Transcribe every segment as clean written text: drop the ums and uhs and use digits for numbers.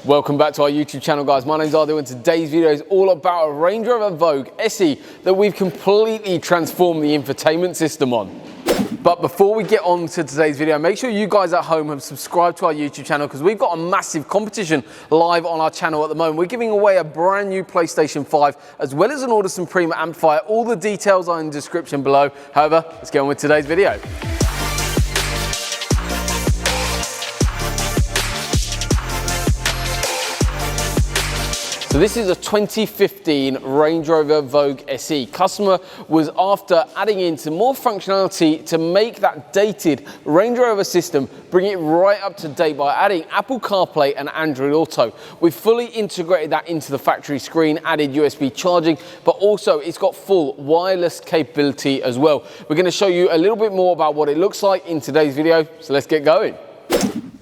Welcome back to our YouTube channel, guys. My name's Adu and today's video is all about a Range Rover Vogue SE that we've completely transformed the infotainment system on. But before we get on to today's video, make sure you guys at home have subscribed to our YouTube channel because we've got a massive competition live on our channel at the moment. We're giving away a brand new PlayStation 5 as well as an Audison amplifier. All the details are in the description below. However, let's get on with today's video. So this is a 2015 Range Rover Vogue SE. Customer was after adding in some more functionality to make that dated Range Rover system, bring it right up to date by adding Apple CarPlay and Android Auto. We've fully integrated that into the factory screen, added USB charging, but also it's got full wireless capability as well. We're going to show you a little bit more about what it looks like in today's video, so let's get going.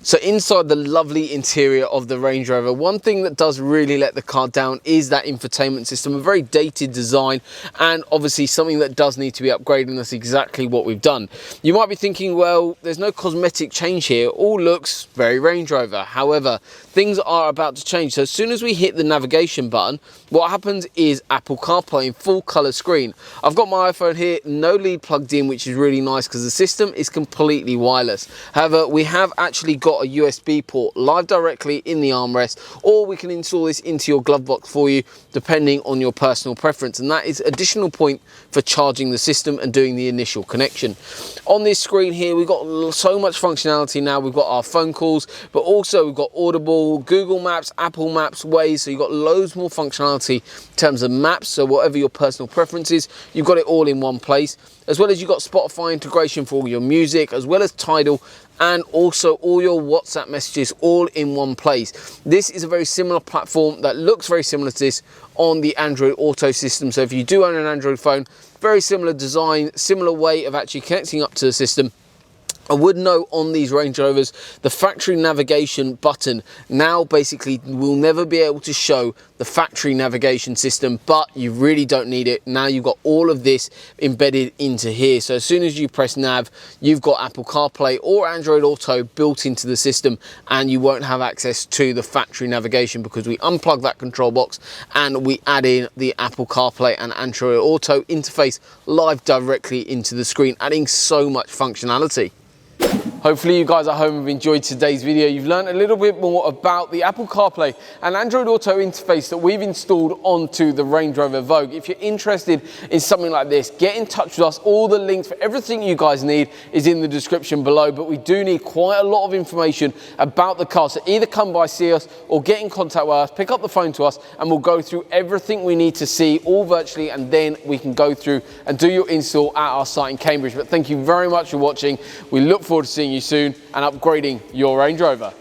So inside the lovely interior of the Range Rover, one thing that does really let the car down is that infotainment system, a very dated design and obviously something that does need to be upgraded, and that's exactly what we've done. You might be thinking, well, there's no cosmetic change here, all looks very Range Rover. However, things are about to change. So as soon as we hit the navigation button, what happens is Apple CarPlay in full color screen. I've got my iPhone here, no lead plugged in, which is really nice because the system is completely wireless. However, we have actually got a USB port live directly in the armrest, or we can install this into your glove box for you depending on your personal preference, and that is additional point for charging the system and doing the initial connection. On this screen here we've got so much functionality now. We've got our phone calls, but also we've got Audible, Google Maps, Apple Maps, Waze, so you've got loads more functionality in terms of maps. So whatever your personal preference is, you've got it all in one place, as well as you've got Spotify integration for all your music, as well as Tidal, and also all your WhatsApp messages all in one place. This is a very similar platform that looks very similar to this on the Android Auto system. So if you do own an Android phone, very similar design, similar way of actually connecting up to the system. I would note on these Range Rovers, the factory navigation button now basically will never be able to show the factory navigation system, but you really don't need it. Now you've got all of this embedded into here. So as soon as you press nav, you've got Apple CarPlay or Android Auto built into the system, and you won't have access to the factory navigation because we unplug that control box and we add in the Apple CarPlay and Android Auto interface live directly into the screen, adding so much functionality. Hopefully you guys at home have enjoyed today's video. You've learned a little bit more about the Apple CarPlay and Android Auto interface that we've installed onto the Range Rover Vogue. If you're interested in something like this, get in touch with us. All the links for everything you guys need is in the description below, but we do need quite a lot of information about the car. So either come by, see us, or get in contact with us, pick up the phone to us, and we'll go through everything we need to see all virtually, and then we can go through and do your install at our site in Cambridge. But thank you very much for watching. We look forward to seeing you soon and upgrading your Range Rover.